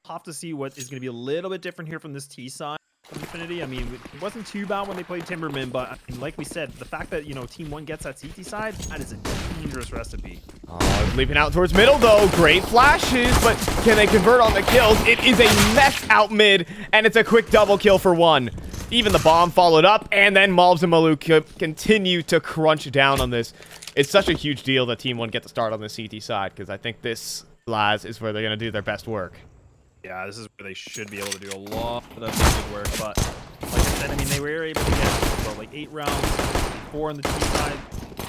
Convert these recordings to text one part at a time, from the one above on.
tough to see what is going to be a little bit different here from this T side of Infinity. I mean, it wasn't too bad when they played Timberman, but I mean, like we said, the fact that, you know, Team1 gets that CT side, that is a dangerous recipe. Leaping out towards middle, though. Great flashes, but can they convert on the kills? It is a mess out mid, and it's a quick double kill for one. Even the bomb followed up, and then Malbs and Maluk continue to crunch down on this. It's such a huge deal that Team1 get to start on the CT side, because I think this, Laz, is where they're going to do their best work. Yeah, this is where they should be able to do a lot of good work, but like I said, I mean, they were able to get about like 8 rounds, 4 on the T side,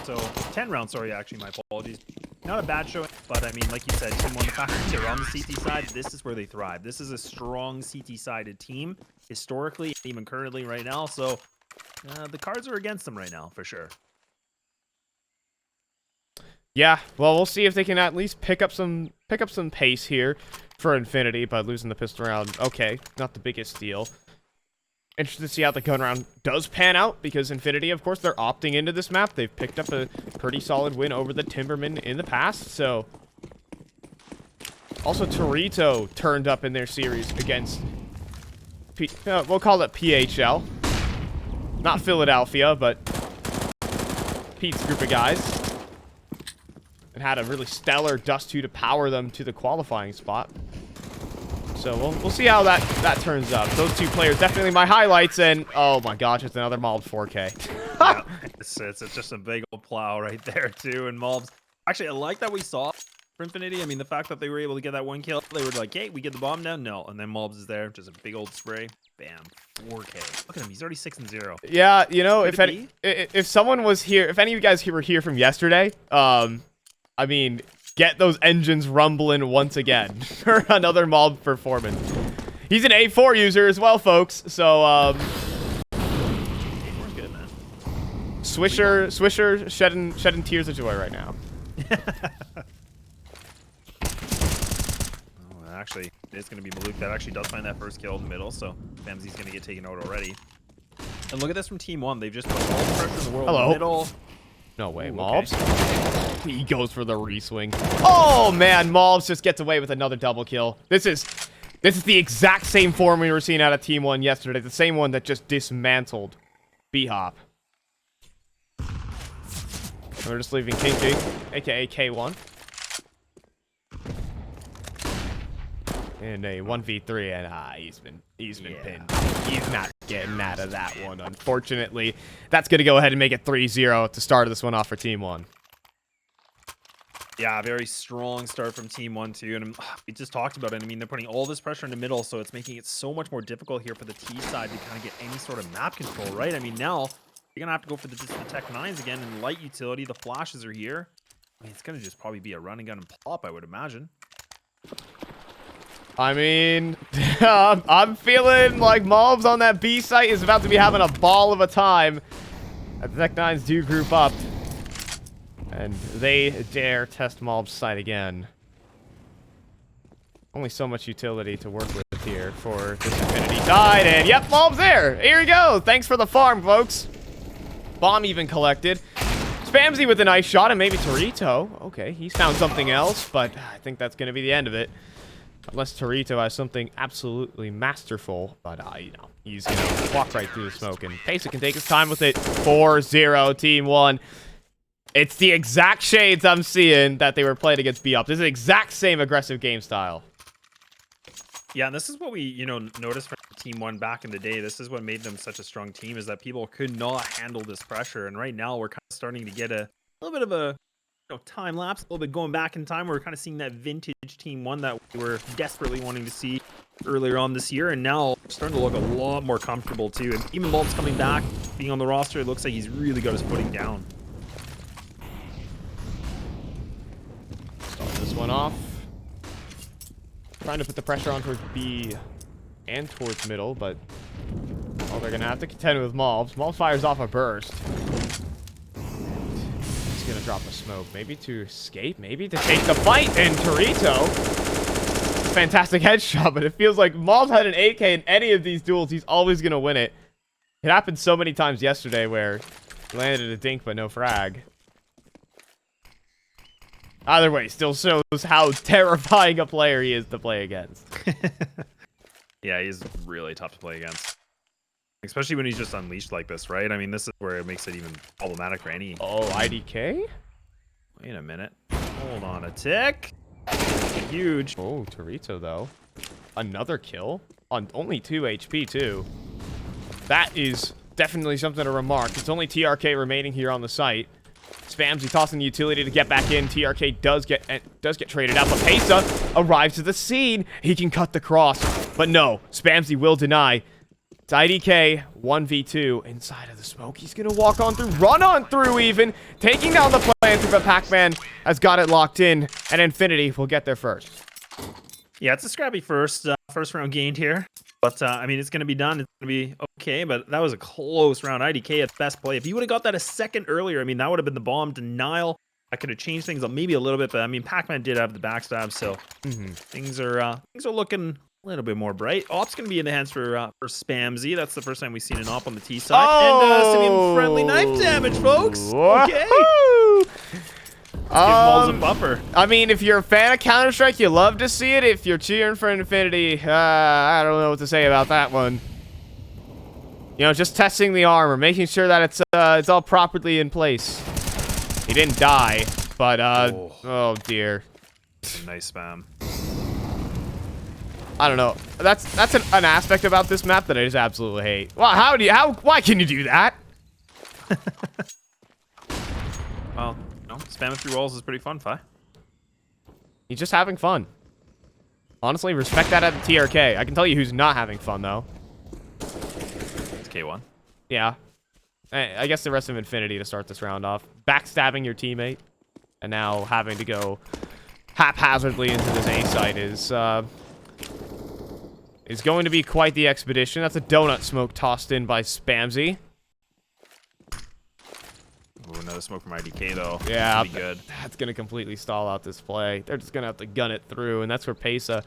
so 10 rounds, sorry, actually, my apologies. Not a bad showing, but I mean, like you said, Team1, the fact that they're on the CT side, this is where they thrive. This is a strong CT-sided team, historically, even currently right now, so the cards are against them right now, for sure. Yeah, well, we'll see if they can at least pick up some pace here for Infinity by losing the pistol round. Okay, not the biggest deal. Interested to see how the gun round does pan out, because Infinity, of course, they're opting into this map. They've picked up a pretty solid win over the Timberman in the past, so... Also, Torito turned up in their series against... we'll call it PHL. Not Philadelphia, but... Pete's group of guys. And had a really stellar Dust 2 to power them to the qualifying spot. So we'll see how that turns out. Those two players definitely my highlights, and oh my gosh, it's another Malbs 4K. Yeah, it's just a big old plow right there too. And Malbs, actually, I like that we saw for Infinity. I mean, the fact that they were able to get that 1 kill, they were like, hey, we get the bomb down. No, and then Malbs is there, just a big old spray. Bam, 4K. Look at him, he's already 6-0. Yeah, you know, if someone was here, if any of you guys were here from yesterday, I mean, get those engines rumbling once again for another Malbs performance. He's an A4 user as well, folks. So, A4's good, man. Swisher shedding tears of joy right now. Oh, actually, it's going to be Maluk that actually does find that first kill in the middle, so Femzi's going to get taken out already. And look at this from Team1. They've just put all the pressure in the world in the middle. No way, Ooh, Malbs. Okay. He goes for the reswing. Oh man, Malbs just gets away with another double kill. This is the exact same form we were seeing out of Team1 yesterday. The same one that just dismantled B-Hop. We're just leaving King, aka K1. In a 1v3, and he's been pinned. He's not getting out of that one, unfortunately. That's going to go ahead and make it 3-0 to start this one off for Team1. Yeah, very strong start from Team1 too, and we just talked about it. I mean, they're putting all this pressure in the middle, so it's making it so much more difficult here for the T side to kind of get any sort of map control, right? I mean, now you're gonna have to go for the Tech 9s again, and light utility. The flashes are here. I mean, it's gonna just probably be a running gun and pop, I would imagine. I mean, I'm feeling like Malbs on that B site is about to be having a ball of a time. The Tech 9s do group up. And they dare test Malbs site again. Only so much utility to work with here for this Infinity side. And yep, Malbs there. Here we go. Thanks for the farm, folks. Bomb even collected. Spamsy with a nice shot, and maybe Torito. Okay, he's found something else, but I think that's going to be the end of it. Unless Torito has something absolutely masterful. But, you know, he's going to walk right through the smoke. And Pacek can take his time with it. 4-0, Team1. It's the exact shades I'm seeing that they were playing against B-Up. This is the exact same aggressive game style. Yeah, and this is what we, you know, noticed from Team1 back in the day. This is what made them such a strong team, is that people could not handle this pressure. And right now, we're kind of starting to get a little bit of a time lapse, a little bit going back in time. We're kind of seeing that vintage Team1 that we were desperately wanting to see earlier on this year. And now we're starting to look a lot more comfortable, too. And even Malbs coming back, being on the roster, it looks like he's really got his footing down. Start this one off. Trying to put the pressure on towards B and towards middle, but they're going to have to contend with Malbs. Malbs fires off a burst. He's going to drop a smoke. Maybe to escape, maybe to take the fight. And Torito, fantastic headshot, but it feels like Malbs had an AK in any of these duels. He's always going to win it. It happened so many times yesterday where he landed a dink but no frag. Either way, still shows how terrifying a player he is to play against. Yeah, he's really tough to play against. Especially when he's just unleashed like this, right? I mean, this is where it makes it even problematic for any... Oh, IDK? Wait a minute. Hold on a tick. Huge. Oh, Torito, though. Another kill on only 2 HP, too. That is definitely something to remark. It's only TRK remaining here on the site. Spamsy tossing the utility to get back in. TRK does get traded out, but Pesa arrives to the scene. He can cut the cross, but no, Spamsy will deny. It's IDK 1v2 inside of the smoke. He's gonna walk on through, run on through even, taking down the planter, but Pac-Man has got it locked in, and Infinity will get there first. Yeah, it's a scrappy first round gained here. But, I mean, it's going to be done. It's going to be okay, but that was a close round. IDK at best play. If he would have got that a second earlier, I mean, that would have been the bomb denial. That could have changed things up maybe a little bit, but, I mean, Pac-Man did have the backstab, so things are looking a little bit more bright. Op's going to be in the hands for Spamsy. That's the first time we've seen an Op on the T side. Oh! And some friendly knife damage, folks. Okay. Give Moles a buffer. I mean, if you're a fan of Counter-Strike, you love to see it. If you're cheering for Infinity, I don't know what to say about that one. You know, just testing the armor, making sure that it's all properly in place. He didn't die, but oh dear. Nice spam. I don't know. That's an aspect about this map that I just absolutely hate. Well, why can you do that? Well, no, spamming through walls is pretty fun, Fi. He's just having fun. Honestly, respect that at the TRK. I can tell you who's not having fun, though. It's K1. Yeah. I guess the rest of Infinity to start this round off. Backstabbing your teammate. And now having to go haphazardly into this A site is going to be quite the expedition. That's a donut smoke tossed in by Spamsy. Ooh, another smoke from IDK, though. Yeah, pretty good. That's going to completely stall out this play. They're just going to have to gun it through, and that's where Pesa,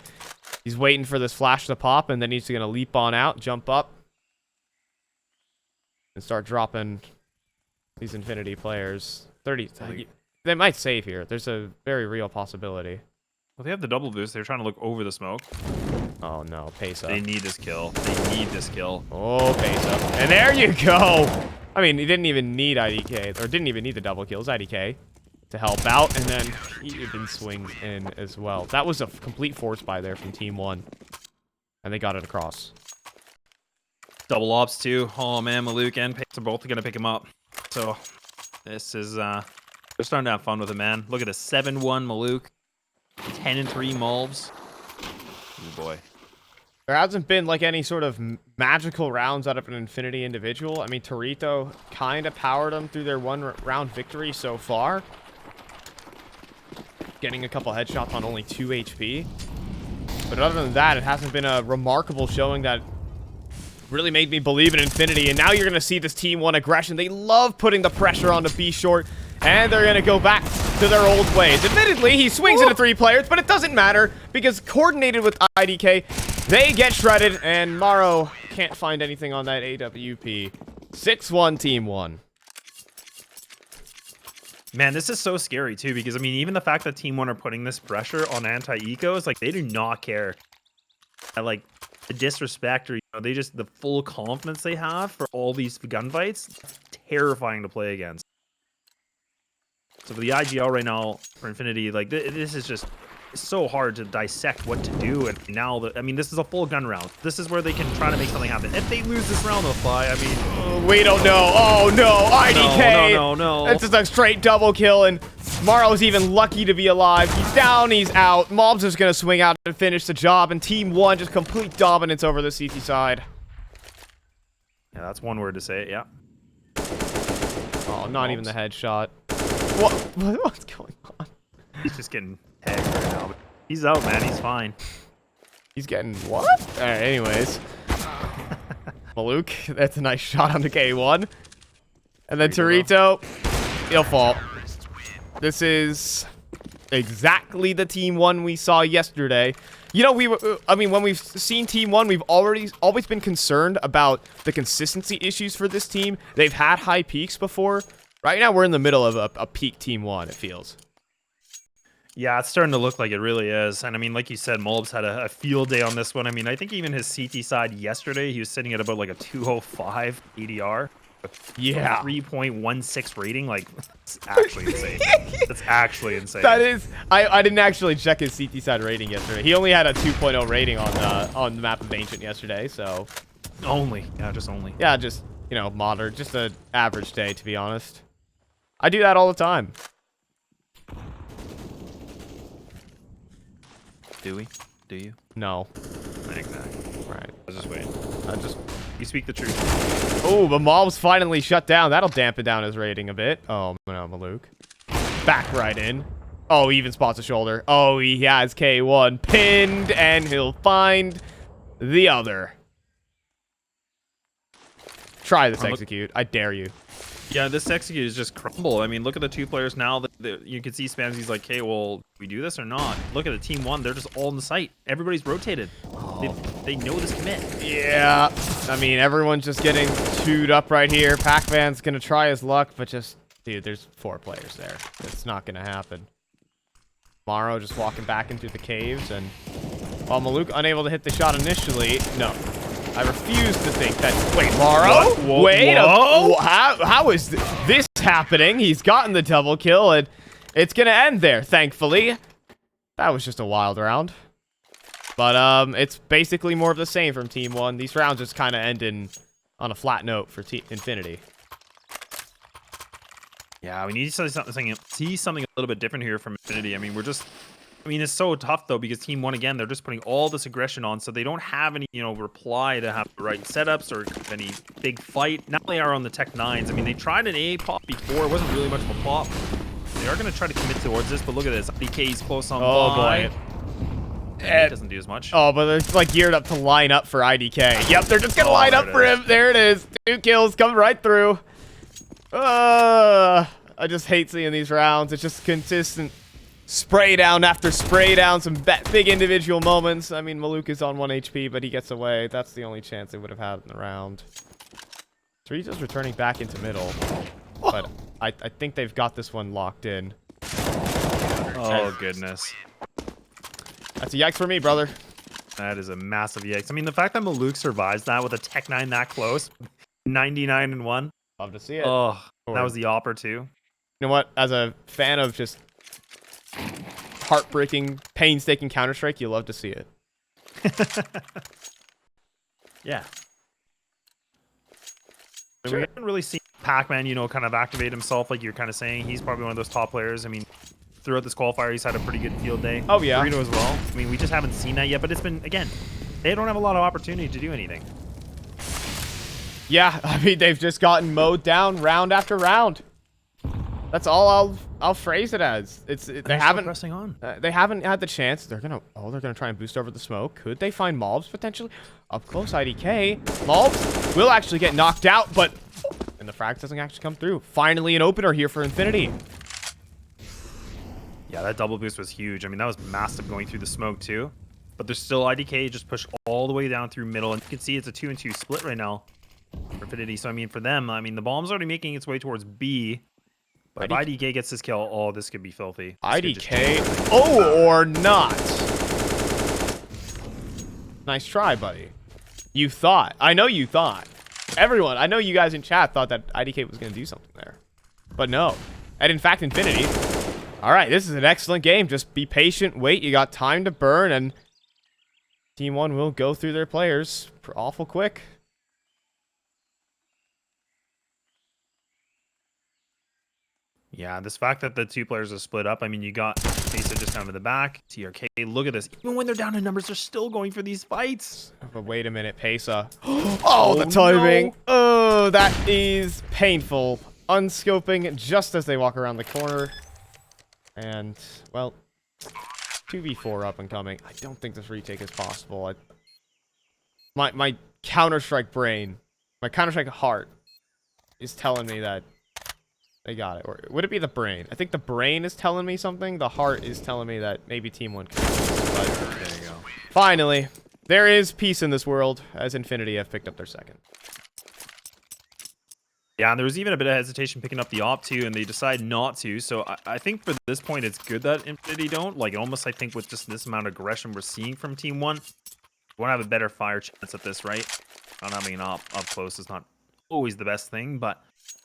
he's waiting for this flash to pop, and then he's going to leap on out, jump up, and start dropping these Infinity players. 30. They might save here. There's a very real possibility. Well, they have the double boost. They're trying to look over the smoke. Oh, no. Pesa. They need this kill. They need this kill. Oh, Pesa. And there you go. I mean, he didn't even need IDK, or didn't even need the double kills, IDK, to help out, and then he even swings in as well. That was a complete force buy there from TeamOne, and they got it across. Double ops, too. Oh, man, Maluk and Pace are both going to pick him up. So, this is, they're starting to have fun with it, man. Look at a 7-1 Maluk, 10-3 Mulbs. Oh, boy. There hasn't been, like, any sort of magical rounds out of an Infinity individual. I mean, Torito kind of powered them through their one-round victory so far. Getting a couple headshots on only 2 HP. But other than that, it hasn't been a remarkable showing that really made me believe in Infinity. And now you're going to see this TeamOne aggression. They love putting the pressure on the B short. And they're going to go back to their old ways. Admittedly, he swings into 3 players, but it doesn't matter because coordinated with IDK, they get shredded, and Maro can't find anything on that AWP. 6-1 TeamOne. Man, this is so scary, too, because, I mean, even the fact that TeamOne are putting this pressure on anti-ecos, like, they do not care. Like, the disrespect or, you know, they just, the full confidence they have for all these gunfights, terrifying to play against. So for the IGL right now, for Infinity, like, this is just so hard to dissect what to do. And now, I mean, this is a full gun round. This is where they can try to make something happen. If they lose this round, they'll fly. I mean... we don't know. Oh, no. IDK. No. That's just a straight double kill, and Maro's even lucky to be alive. He's down, he's out. Mob's just going to swing out and finish the job, and TeamOne just complete dominance over the CT side. Yeah, that's one word to say it, yeah. Oh, not even the headshot. What's going on? He's just getting tagged right now. But he's out, man. He's fine. He's getting what? All right, anyways. Maluk, that's a nice shot on the K1. And then Torito, he'll fall. This is exactly the TeamOne we saw yesterday. You know, when we've seen TeamOne, we've always been concerned about the consistency issues for this team. They've had high peaks before. Right now, we're in the middle of a peak TeamOne, it feels. Yeah, it's starting to look like it really is. And I mean, like you said, Mulb's had a field day on this one. I mean, I think even his CT side yesterday, he was sitting at about like a 205 ADR. Yeah. 3.16 rating. Like, it's actually insane. That's actually insane. That is. I didn't actually check his CT side rating yesterday. He only had a 2.0 rating on the map of Ancient yesterday, so. Only. Yeah, just only. Yeah, just, you know, moderate. Just an average day, to be honest. I do that all the time. Do we? Do you? No. Exactly. Right. I was just waiting. I just. You speak the truth. Oh, but Mob's finally shut down. That'll dampen down his rating a bit. Oh, no, Maluk. Back right in. Oh, he even spots a shoulder. Oh, he has K1 pinned, and he'll find the other. Try this execute. I dare you. Yeah, this execute is just crumble. I mean, look at the two players now. You can see Spamsy's like, hey, well, do we do this or not? Look at the Team1. They're just all in the site. Everybody's rotated. They know this commit. Yeah. I mean, everyone's just getting chewed up right here. Pac-Man's going to try his luck, but just... Dude, there's 4 players there. It's not going to happen. Morrow just walking back into the caves, and... While Maluk unable to hit the shot initially... No. I refuse to think that... Wait, Morrow? Whoa, Wait, whoa. how is this happening? He's gotten the double kill, and it's going to end there, thankfully. That was just a wild round. But, it's basically more of the same from Team 1. These rounds just kind of end on a flat note for Infinity. Yeah, we need to see something a little bit different here from Infinity. I mean, it's so tough, though, because Team1, again, they're just putting all this aggression on, so they don't have any, reply to have the right setups or any big fight. Now they are on the Tech 9s. I mean, they tried an A pop before. It wasn't really much of a pop. They are going to try to commit towards this, but look at this. DK's close on by. Boy. It doesn't do as much. Oh, but they're like geared up to line up for IDK. Yep, they're just going to line up for him. There it is. 2 kills coming right through. I just hate seeing these rounds. It's just consistent spray down after spray down. Some big individual moments. I mean, Maluk is on 1 HP, but he gets away. That's the only chance they would have had in the round. Torito's returning back into middle. But I think they've got this one locked in. Oh, goodness. That's a yikes for me, brother. That is a massive yikes. I mean, the fact that Maluk survives that with a Tech 9 that close, 99-1. Love to see it. Oh, that was the Opera, too. You know what? As a fan of just heartbreaking, painstaking Counter-Strike, you love to see it. Yeah. Sure. We haven't really seen Pac-Man, kind of activate himself like you're kind of saying. He's probably one of those top players. I mean, throughout this qualifier, he's had a pretty good field day. Oh, yeah. Burrito as well. I mean, we just haven't seen that yet, but it's been, again, they don't have a lot of opportunity to do anything. Yeah, I mean, they've just gotten mowed down round after round. That's all I'll phrase it as. They haven't pressing on. They haven't had the chance. They're gonna try and boost over the smoke. Could they find mobs potentially? Up close IDK. Mobs will actually get knocked out, but and the frag doesn't actually come through. Finally an opener here for Infinity. Yeah, that double boost was huge. I mean, that was massive going through the smoke too. But there's still IDK just push all the way down through middle, and you can see it's a 2-2 split right now for Infinity. So I mean, for them, I mean, the bomb's already making its way towards B. But if IDK gets this kill, oh, this could be filthy. IDK, or not. Nice try, buddy. You thought. I know you thought. Everyone, I know you guys in chat thought that IDK was going to do something there. But no. And in fact, Infinity. All right, this is an excellent game. Just be patient, wait. You got time to burn, and Team 1 will go through their players awful quick. Yeah, this fact that the 2 players are split up. I mean, you got Mesa just down to the back. TRK, look at this. Even when they're down in numbers, they're still going for these fights. But wait a minute, Pesa. Oh, the timing. No. Oh, that is painful. Unscoping just as they walk around the corner. And, well, 2v4 up and coming. I don't think this retake is possible. My Counter-Strike brain, my Counter-Strike heart is telling me that they got it. Or would it be the brain? I think the brain is telling me something. The heart is telling me that maybe Team1 can. But there you go. Finally, there is peace in this world as Infinity have picked up their second. Yeah, and there was even a bit of hesitation picking up the op too, and they decide not to. So I think for this point, it's good that Infinity don't. Like, almost I think with just this amount of aggression we're seeing from Team One, we want to have a better fire chance at this, right? Not having an op up close is not always the best thing, but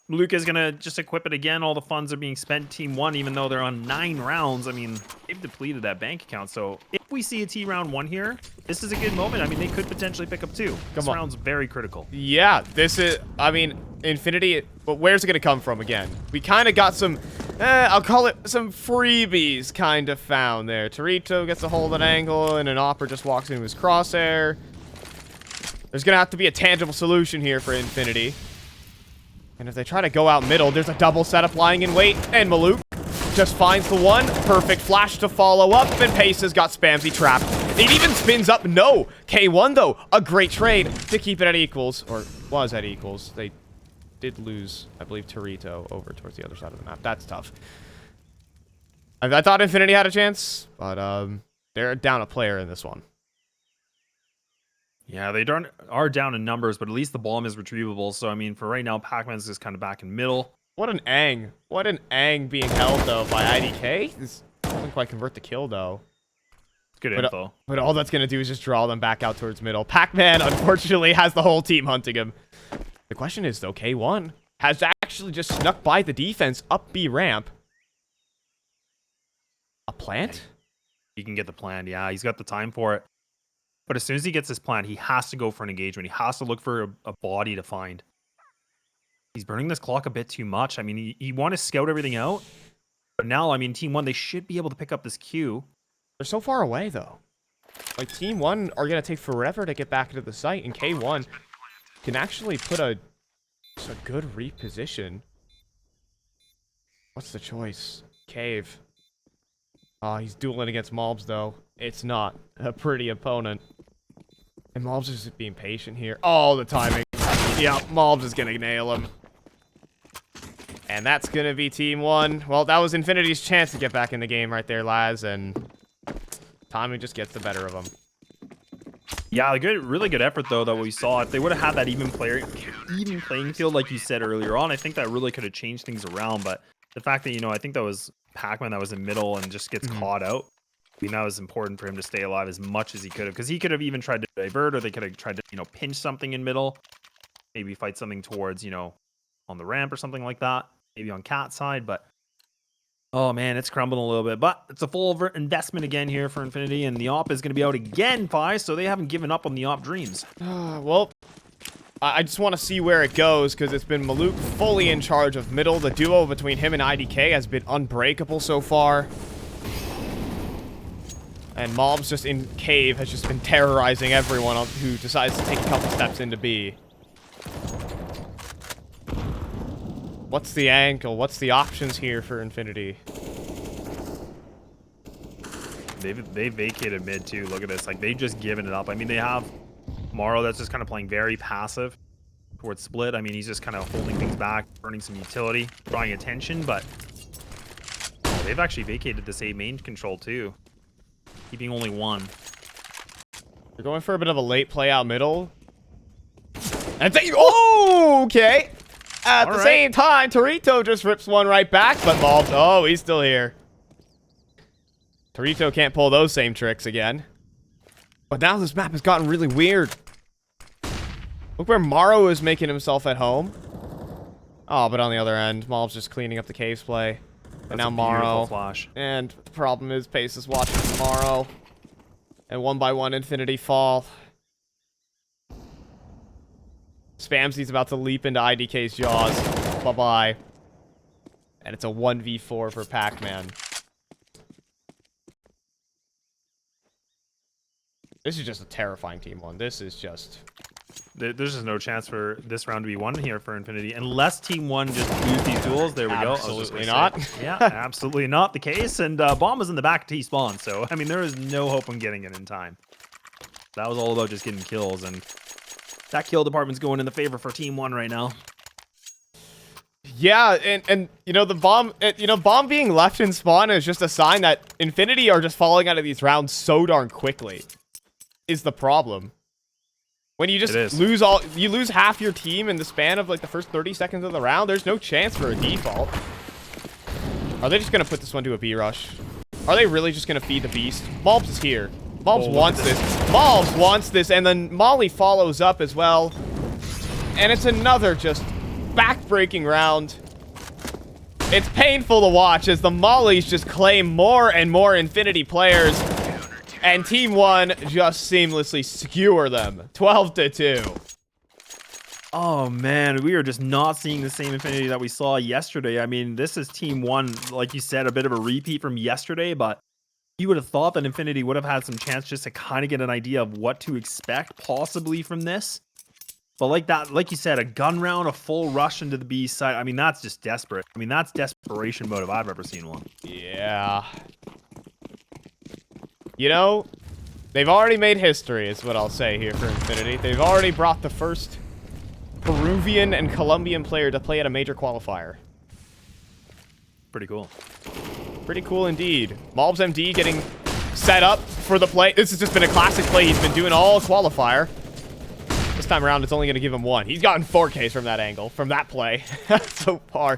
Luke is going to just equip it again. All the funds are being spent Team One, even though they're on 9 rounds. I mean, they've depleted that bank account. So if we see a T round 1 here, this is a good moment. I mean, they could potentially pick up 2. This round's very critical. Yeah, this is, I mean, Infinity, but where's it going to come from again? We kind of got some, I'll call it some freebies kind of found there. Torito gets a hold of an angle, and an Opera just walks into his crosshair. There's going to have to be a tangible solution here for Infinity. And if they try to go out middle, there's a double setup lying in wait, and Maluk just finds the one. Perfect flash to follow up, and Pace has got Spamsy trapped. It even spins up. No! K1, though, a great trade to keep it at equals, or was at equals. They did lose, I believe, Torito over towards the other side of the map. That's tough. I thought Infinity had a chance, but they're down a player in this one. Yeah, they are down in numbers, but at least the bomb is retrievable. So, I mean, for right now, Pac-Man's just kind of back in middle. What an ang. What an ang being held, though, by IDK. This doesn't quite convert the kill, though. Good info. But all that's going to do is just draw them back out towards middle. Pac-Man, unfortunately, has the whole team hunting him. The question is, though, K1 has actually just snuck by the defense up B ramp. A plant? He can get the plan. Yeah, he's got the time for it. But as soon as he gets his plan, he has to go for an engagement. He has to look for a body to find. He's burning this clock a bit too much. I mean, he want to scout everything out. But now, I mean, Team One, they should be able to pick up this Q. They're so far away, though. Like, Team One are going to take forever to get back into the site, and K1 can actually put a good reposition. What's the choice? Cave. Oh, he's dueling against Mobs, though. It's not a pretty opponent. And Mobs is just being patient here. Oh, the timing. Yeah, Mobs is going to nail him. And that's going to be Team One. Well, that was Infinity's chance to get back in the game right there, Laz. And timing just gets the better of them. Yeah, really good effort, though, that we saw. If they would have had that even playing field, like you said earlier on, I think that really could have changed things around. But the fact that, I think that was Pac-Man that was in middle and just gets caught out. I mean, that was important for him to stay alive as much as he could have, because he could have even tried to divert, or they could have tried to, pinch something in middle, maybe fight something towards, on the ramp or something like that, maybe on Cat's side. But oh man, it's crumbling a little bit. But it's a full investment again here for Infinity, and the op is going to be out again, Pi, so they haven't given up on the op dreams. Well, I just want to see where it goes, because it's been Maluk fully in charge of middle. The duo between him and IDK has been unbreakable so far. And Mobs just in cave has just been terrorizing everyone who decides to take a couple steps into B. What's the angle? What's the options here for Infinity? They vacated mid too. Look at this. Like, they've just given it up. I mean, they have Morrow that's just kind of playing very passive towards split. I mean, he's just kind of holding things back, burning some utility, drawing attention, but they've actually vacated this A main control too, keeping only 1. They're going for a bit of a late play out middle. And oh, okay. At the same time, Torito just rips one right back, but Mobs, oh, he's still here. Torito can't pull those same tricks again. But now this map has gotten really weird. Look where Morrow is making himself at home. Oh, but on the other end, Mobs just cleaning up the caves play. And now Morrow. Flash. And the problem is Pace is watching Morrow. And 1 by 1 Infinity fall. Spamsy's about to leap into IDK's jaws. Bye-bye. And it's a 1v4 for Pac-Man. This is just a terrifying Team One. This is just... There's just no chance for this round to be won here for Infinity, unless Team One just lose these duels. There we go. Absolutely not. Yeah, absolutely not the case. And Bomb was in the back T-spawn, so, I mean, there is no hope in getting it in time. That was all about just getting kills, and that kill department's going in the favor for Team One right now. Yeah, and the bomb, bomb being left in spawn is just a sign that Infinity are just falling out of these rounds so darn quickly. Is the problem. When you just lose half your team in the span of like the first 30 seconds of the round, there's no chance for a default. Are they just going to put this one to a B rush? Are they really just going to feed the beast? Malbs is here. Malbs wants this. Malbs wants this, and then Molly follows up as well. And it's another just back-breaking round. It's painful to watch as the Mollies just claim more and more Infinity players. And TeamOne just seamlessly skewer them. 12-2. Oh, man. We are just not seeing the same Infinity that we saw yesterday. I mean, this is TeamOne, like you said, a bit of a repeat from yesterday, but you would have thought that Infinity would have had some chance just to kind of get an idea of what to expect possibly from this. But like you said, a gun round, a full rush into the B side. I mean, that's just desperate. I mean, that's desperation mode if I've ever seen one. Yeah. You know, they've already made history, is what I'll say here for Infinity. They've already brought the first Peruvian and Colombian player to play at a major qualifier. Pretty cool. Pretty cool indeed. Malbs MD getting set up for the play. This has just been a classic play he's been doing all qualifier. This time around, it's only going to give him one. He's gotten 4Ks from that angle, from that play so far.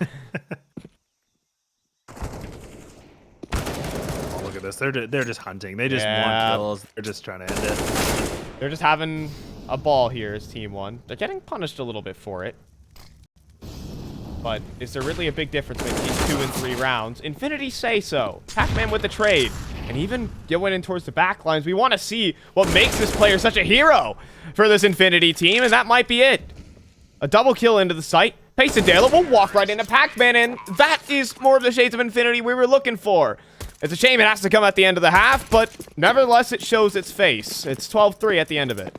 Oh, look at this. They're just hunting. They just want kills. They're just trying to end it. They're just having a ball here as TeamOne. They're getting punished a little bit for it. But is there really a big difference between these 2 and 3 rounds? Infinity say so. Pac-Man with the trade. And even going in towards the back lines, we want to see what makes this player such a hero for this Infinity team, and that might be it. A double kill into the site. Pasadela will walk right into Pac-Man, and that is more of the shades of Infinity we were looking for. It's a shame it has to come at the end of the half, but nevertheless, it shows its face. It's 12-3 at the end of it.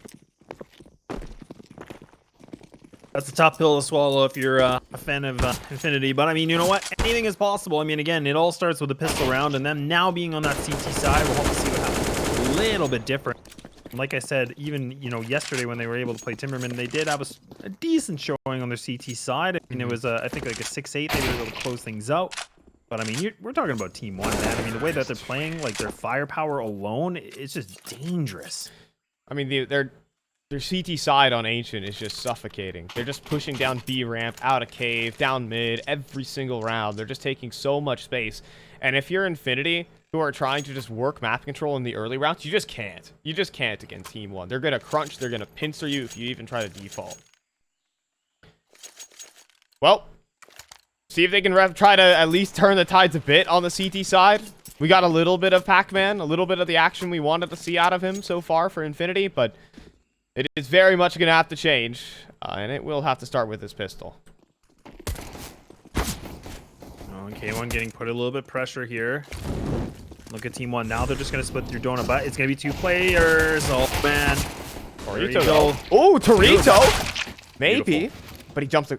That's a tough pill to swallow if you're a fan of Infinity. But, I mean, you know what? Anything is possible. I mean, again, it all starts with a pistol round. And then now being on that CT side, we'll have to see what happens. A little bit different. Like I said, even, you know, yesterday when they were able to play Timmerman, they did have a decent showing on their CT side. I mean, it was, I think, like a 6-8. They were able to close things out. But, I mean, we're talking about TeamOne, man. I mean, the way that they're playing, like, their firepower alone, it's just dangerous. I mean, their CT side on Ancient is just suffocating. They're just pushing down B ramp, out of cave, down mid, every single round. They're just taking so much space. And if you're Infinity, who are trying to just work map control in the early rounds, you just can't. You just can't against TeamOne. They're going to crunch. They're going to pincer you if you even try to default. Well, see if they can try to at least turn the tides a bit on the CT side. We got a little bit of Pac-Man, a little bit of the action we wanted to see out of him so far for Infinity, but it is very much going to have to change, and it will have to start with this pistol. K1 getting put a little bit pressure here. Look at TeamOne. Now they're just going to split through donut, but it's going to be 2 players. Oh, man. Torito. Oh, Torito. Maybe. Beautiful. But he jumps.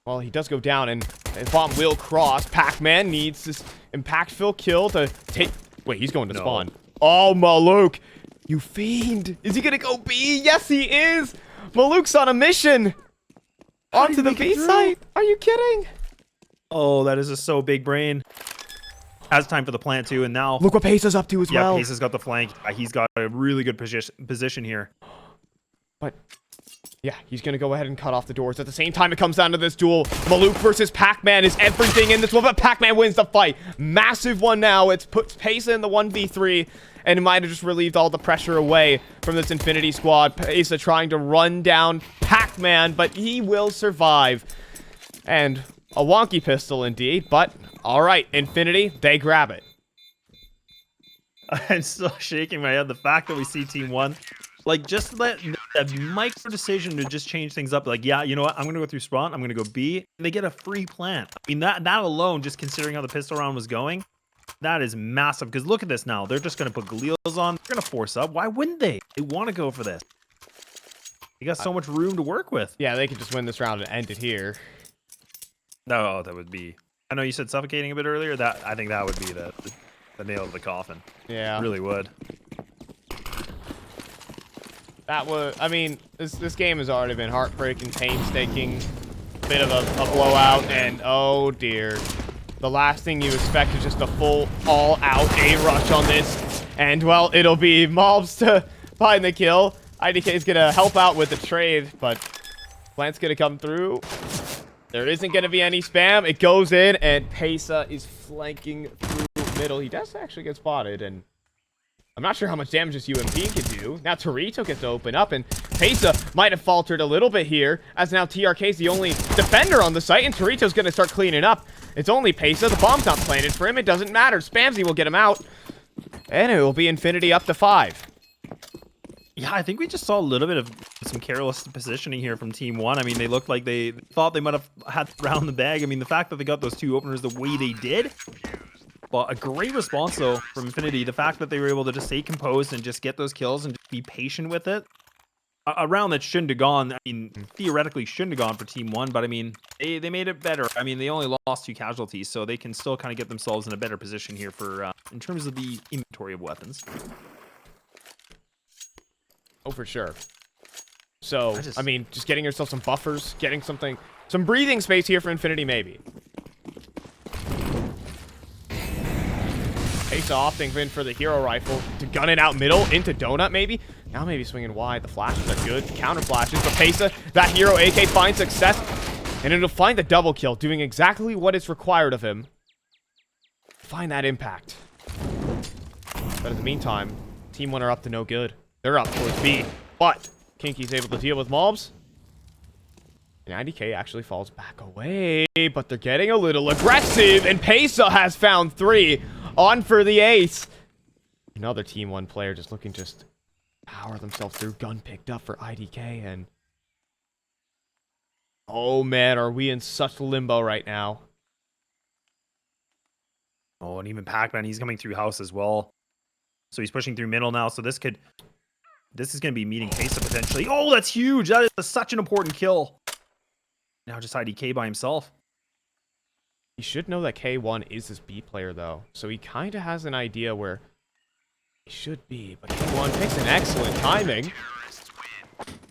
Well, he does go down, and bomb will cross. Pac-Man needs this impactful kill to take... Wait, he's going to spawn. Oh, Maluk. You fiend! Is he gonna go B? Yes, he is! Maluk's on a mission! Onto the B site! Are you kidding? Oh, that is just so big brain. Has time for the plant too, and now... Look what Pace is up to as well. Yeah, Pace has got the flank. He's got a really good position here. But, yeah, he's gonna go ahead and cut off the doors. At the same time, it comes down to this duel. Maluk versus Pac-Man is everything in this one, but Pac-Man wins the fight. Massive one now. It puts Pace in the 1v3. And it might have just relieved all the pressure away from this Infinity squad. Pesa trying to run down Pac-Man, but he will survive. And a wonky pistol indeed, but all right, Infinity, they grab it. I'm still shaking my head. The fact that we see TeamOne, like, just that micro decision to just change things up. Like, yeah, you know what? I'm going to go through spawn. I'm going to go B. And they get a free plant. I mean, that alone, just considering how the pistol round was going, that is massive, because look at this now. They're just going to put Galil's on. They're going to force up. Why wouldn't they? They want to go for this. They got so much room to work with. Yeah, they could just win this round and end it here. No, that would be... I know you said suffocating a bit earlier. I think that would be the nail of the coffin. Yeah. It really would. That was... I mean, this game has already been heartbreaking, painstaking, bit of a blowout, and oh dear. The last thing you expect is just a full, all-out A-rush on this. And, well, it'll be Malbs to find the kill. IDK is going to help out with the trade, but Plant's going to come through. There isn't going to be any spam. It goes in, and Pesa is flanking through middle. He does actually get spotted, and I'm not sure how much damage this UMP can do. Now Torito gets to open up, and Pesa might have faltered a little bit here, as now TRK is the only defender on the site, and Torito's going to start cleaning up. It's only Pesa. The bomb's not planted for him. It doesn't matter. Spamsy will get him out, and it will be Infinity up to 5. Yeah, I think we just saw a little bit of some careless positioning here from TeamOne. I mean, they looked like they thought they might have had to round the bag. I mean, the fact that they got those 2 openers the way they did. But a great response, though, from Infinity. The fact that they were able to just stay composed and just get those kills and just be patient with it. A round that shouldn't have gone, I mean, theoretically shouldn't have gone for TeamOne, but I mean, they made it better. I mean, they only lost 2 casualties, so they can still kind of get themselves in a better position here for in terms of the inventory of weapons. Oh, for sure. So, I mean, just getting yourself some buffers, getting some breathing space here for Infinity, maybe. Face opting in for the hero rifle to gun it out middle into Donut, maybe. Now maybe swinging wide. The flashes are good. Counter flashes, but Pesa, that hero AK finds success, and it'll find the double kill, doing exactly what is required of him. Find that impact. But in the meantime, TeamOne are up to no good. They're up towards B, but Kinky's able to deal with mobs. And IDK actually falls back away, but they're getting a little aggressive, and Pesa has found 3 on for the ace. Another TeamOne player just looking to power themselves through. Gun picked up for IDK, and oh man, are we in such limbo right now. Oh, and even Pac-Man, he's coming through house as well. So he's pushing through middle now, so this is going to be meeting Pesa potentially. Oh, that's huge. That is such an important kill. Now just IDK by himself. He should know that K1 is his B player, though. So he kind of has an idea where he should be. But K1 picks an excellent timing.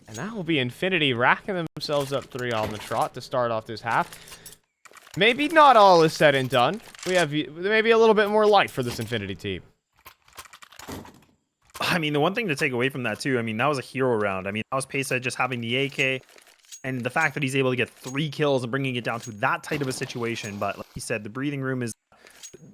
And that will be Infinity racking themselves up 3 on the trot to start off this half. Maybe not all is said and done. We have maybe a little bit more light for this Infinity team. I mean, the one thing to take away from that, too, I mean, that was a hero round. I mean, that was Pesa just having the AK, and the fact that he's able to get 3 kills and bringing it down to that tight of a situation. But like you said, the breathing room is,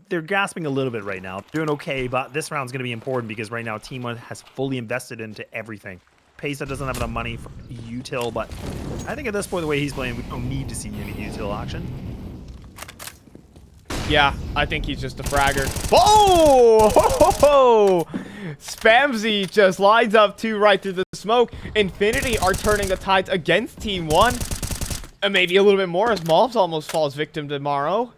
they're gasping a little bit right now. Doing okay, but this round's going to be important because right now TeamOne has fully invested into everything. Pesa doesn't have enough money for util, but I think at this point, the way he's playing, we don't need to see any util action. Yeah, I think he's just a fragger. Oh! Ho, ho, ho! Spamsy just lines up 2 right through the smoke. Infinity are turning the tides against TeamOne. And maybe a little bit more as Mobs almost falls victim to Morrow.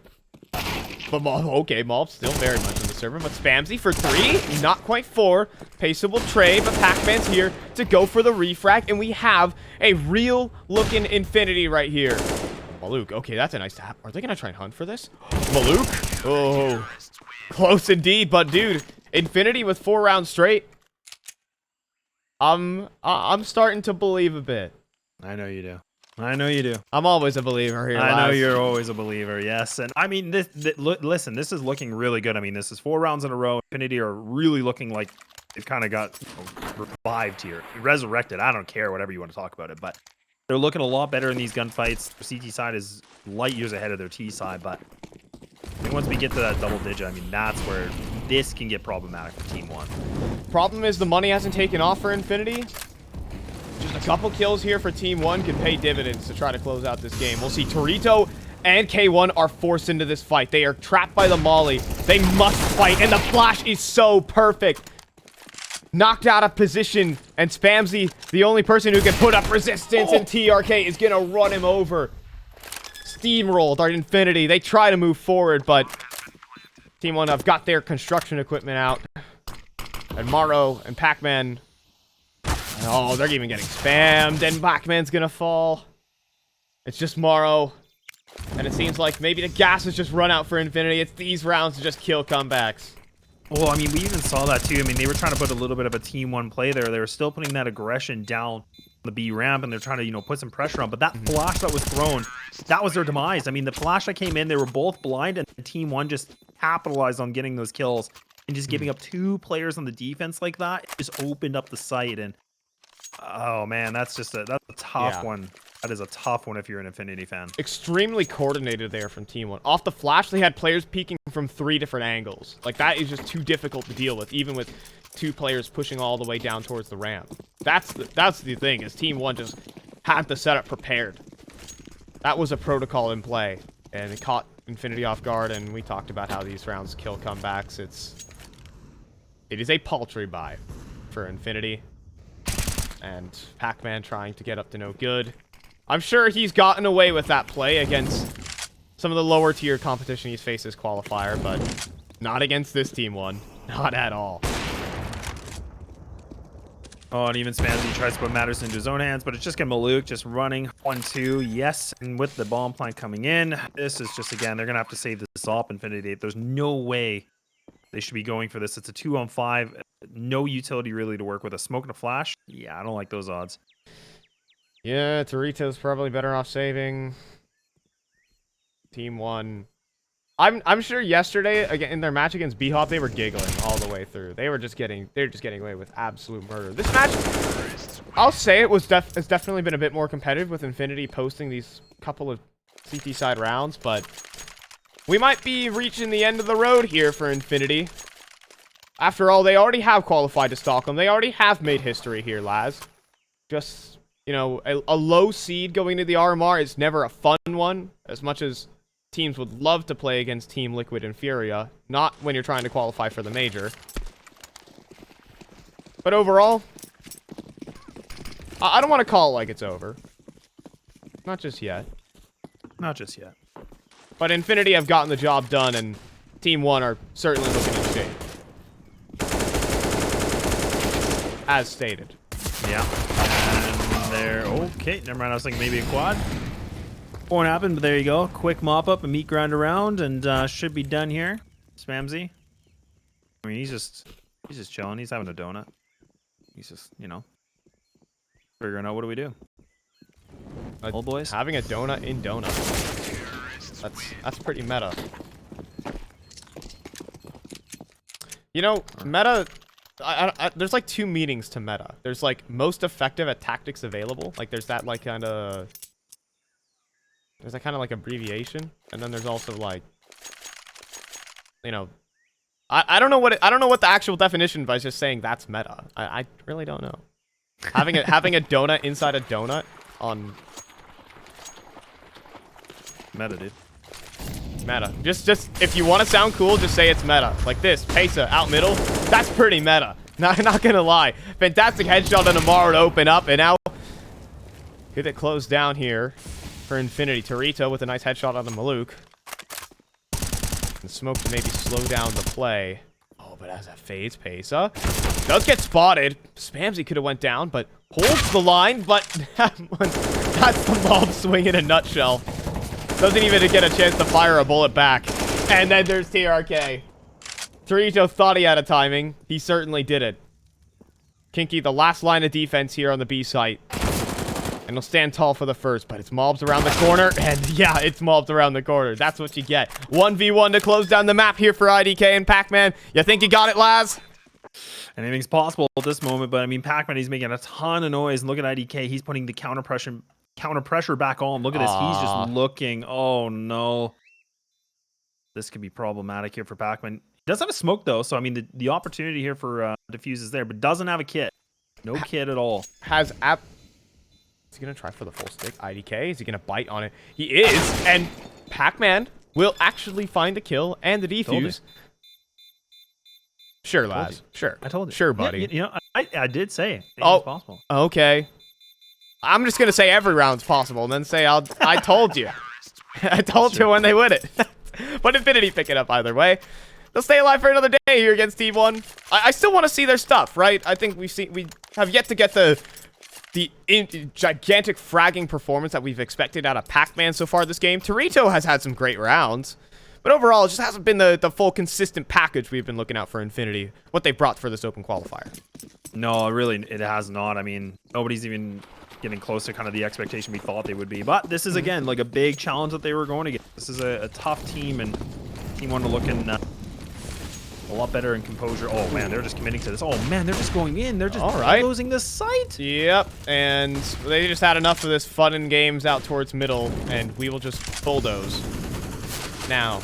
But okay, Mobs still very much on the server. But Spamsy for 3, not quite 4. Pesa will trade, but Pac-Man's here to go for the refrag. And we have a real looking Infinity right here. Maluk, okay, that's a nice tap. Are they going to try and hunt for this? Maluk? Oh, close indeed. But dude, Infinity with 4 rounds straight. I'm starting to believe a bit. I know you do. I know you do. I'm always a believer here. I know you're always a believer, yes. And I mean, listen, this is looking really good. I mean, this is 4 rounds in a row. Infinity are really looking like they've kind of got revived here. Resurrected. I don't care, whatever you want to talk about it. But they're looking a lot better in these gunfights. Their CT side is light years ahead of their T side. But I think once we get to that double digit, I mean, that's where this can get problematic for TeamOne. Problem is the money hasn't taken off for Infinity. Just a couple kills here for TeamOne can pay dividends to try to close out this game. We'll see Torito and K1 are forced into this fight. They are trapped by the molly. They must fight, and the flash is so perfect. Knocked out of position, and Spamsy, the only person who can put up resistance, and TRK is going to run him over. Steamrolled our Infinity. They try to move forward, but TeamOne have got their construction equipment out. And Morrow and Pac-Man. Oh, they're even getting spammed, and Pac-Man's gonna fall. It's just Morrow. And it seems like maybe the gas has just run out for Infinity. It's these rounds to just kill comebacks. Well, I mean, we even saw that too. I mean, they were trying to put a little bit of a TeamOne play there. They were still putting that aggression down the B ramp, and they're trying to, you know, put some pressure on. But that flash that was thrown, that was their demise. I mean, the flash that came in, they were both blind, and TeamOne just capitalized on getting those kills. And just giving up 2 players on the defense like that, it just opened up the site. And Oh man, that's a tough one. That is a tough one if you're an Infinity fan. Extremely coordinated there from TeamOne. Off the flash, they had players peeking from 3 different angles. Like, that is just too difficult to deal with, even with 2 players pushing all the way down towards the ramp. That's the thing, is TeamOne just had the setup prepared. That was a protocol in play, and it caught Infinity off guard, and we talked about how these rounds kill comebacks. It is a paltry buy for Infinity, and Pac-Man trying to get up to no good. I'm sure he's gotten away with that play against some of the lower tier competition he's faced as Qualifier, but not against this TeamOne. Not at all. Oh, and even Spamsy tries to put matters into his own hands, but it's just getting Maluk just running 1-2. Yes, and with the bomb plant coming in, this is just, again, they're going to have to save this off Infinity. There's no way they should be going for this. It's a 2-on-5. No utility really to work with. A smoke and a flash? Yeah, I don't like those odds. Yeah, Torito's probably better off saving. TeamOne. I'm sure yesterday, again, in their match against B-Hop, they were giggling all the way through. They're just getting away with absolute murder. This match, I'll say it's definitely been a bit more competitive with Infinity posting these couple of CT side rounds, but we might be reaching the end of the road here for Infinity. After all, they already have qualified to Stockholm. They already have made history here, Laz. Just, you know, a low seed going to the RMR is never a fun one, as much as teams would love to play against Team Liquid and Furia, not when you're trying to qualify for the major. But overall, I don't want to call it like it's over. Not just yet. Not just yet. But Infinity have gotten the job done, and TeamOne are certainly looking in shape. As stated. Yeah. And they're okay. Never mind. I was thinking maybe a quad. Won't happen, but there you go. Quick mop up and meat grind around, and should be done here. Spamsy. I mean, he's just chilling. He's having a donut. He's just, you know, figuring out what do we do. Old boys having a donut in donut. That's pretty meta. You know, meta. There's like 2 meanings to meta. There's like most effective at tactics available. Like there's that like kind of. There's that kind of like abbreviation, and then there's also like, you know, I don't know what the actual definition, but I was just saying that's meta. I really don't know. having a donut inside a donut on meta, dude. Meta. Just if you want to sound cool, just say it's meta. Like this, Pesa out middle. That's pretty meta. Not gonna lie. Fantastic headshot on Amaro to open up, and now get it closed down here. For Infinity. Torito with a nice headshot on the Maluk. And smoke to maybe slow down the play. Oh, but as that fades, Pesa does get spotted. Spamsy could have went down, but holds the line, but that's the mob swing in a nutshell. Doesn't even get a chance to fire a bullet back. And then there's TRK. Torito thought he had a timing. He certainly did it. Kinky, the last line of defense here on the B site. And he'll stand tall for the first, but it's mobs around the corner. And yeah, it's mobs around the corner. That's what you get. 1v1 to close down the map here for IDK and Pac-Man. You think you got it, Laz? Anything's possible at this moment, but I mean, Pac-Man, he's making a ton of noise. And look at IDK. He's putting the counter pressure back on. Look at this. He's just looking. Oh, no. This could be problematic here for Pac-Man. He does have a smoke, though. So, I mean, the opportunity here for defuse is there, but doesn't have a kit. No kit at all. Is he going to try for the full stick? IDK? Is he going to bite on it? He is. And Pac-Man will actually find the kill and the defuse. Sure, Laz. Sure. I told you. Sure, buddy. Yeah, you know, I did say it's possible. Okay. I'm just going to say every round's possible and then say I told you. I told you when they win it. But Infinity pick it up either way. They'll stay alive for another day here against TeamOne. I still want to see their stuff, right? I think we have yet to get the gigantic fragging performance that we've expected out of Pac-Man so far this game. Torito has had some great rounds, but overall, it just hasn't been the full consistent package we've been looking out for Infinity, what they brought for this open qualifier. No, really, it has not. I mean, nobody's even getting close to kind of the expectation we thought they would be. But this is, again, like a big challenge that they were going to get. This is a tough team, and TeamOne to look in a lot better in composure. Oh, man, they're just committing to this. Oh, man, they're just going in. They're just closing the site. Yep, and they just had enough of this fun and games out towards middle, and we will just bulldoze. Now,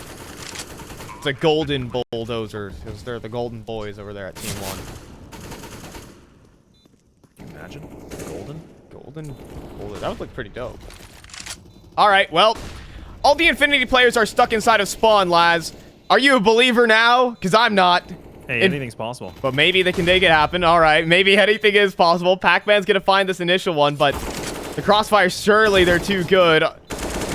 it's a golden bulldozer, because they're the golden boys over there at TeamOne. Can you imagine? Golden? Golden bulldozer. That would look pretty dope. All right, well, all the Infinity players are stuck inside of spawn, lads. Are you a believer now? Because I'm not. Hey, anything's possible. But maybe they can make it happen. All right, maybe anything is possible. Pac-Man's going to find this initial one, but the Crossfire, surely they're too good.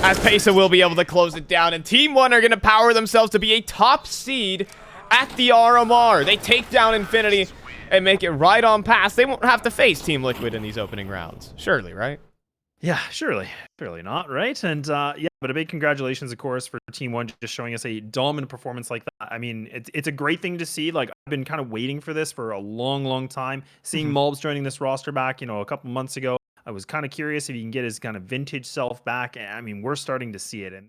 As Pesa will be able to close it down. And TeamOne are going to power themselves to be a top seed at the RMR. They take down Infinity and make it right on past. They won't have to face Team Liquid in these opening rounds. Surely, right? Yeah, surely. Surely not, right? And yeah, but a big congratulations, of course, for TeamOne just showing us a dominant performance like that. I mean, it's a great thing to see. Like, I've been kind of waiting for this for a long, long time. Seeing Mulbs joining this roster back, a couple months ago, I was kind of curious if he can get his kind of vintage self back. I mean, we're starting to see it. And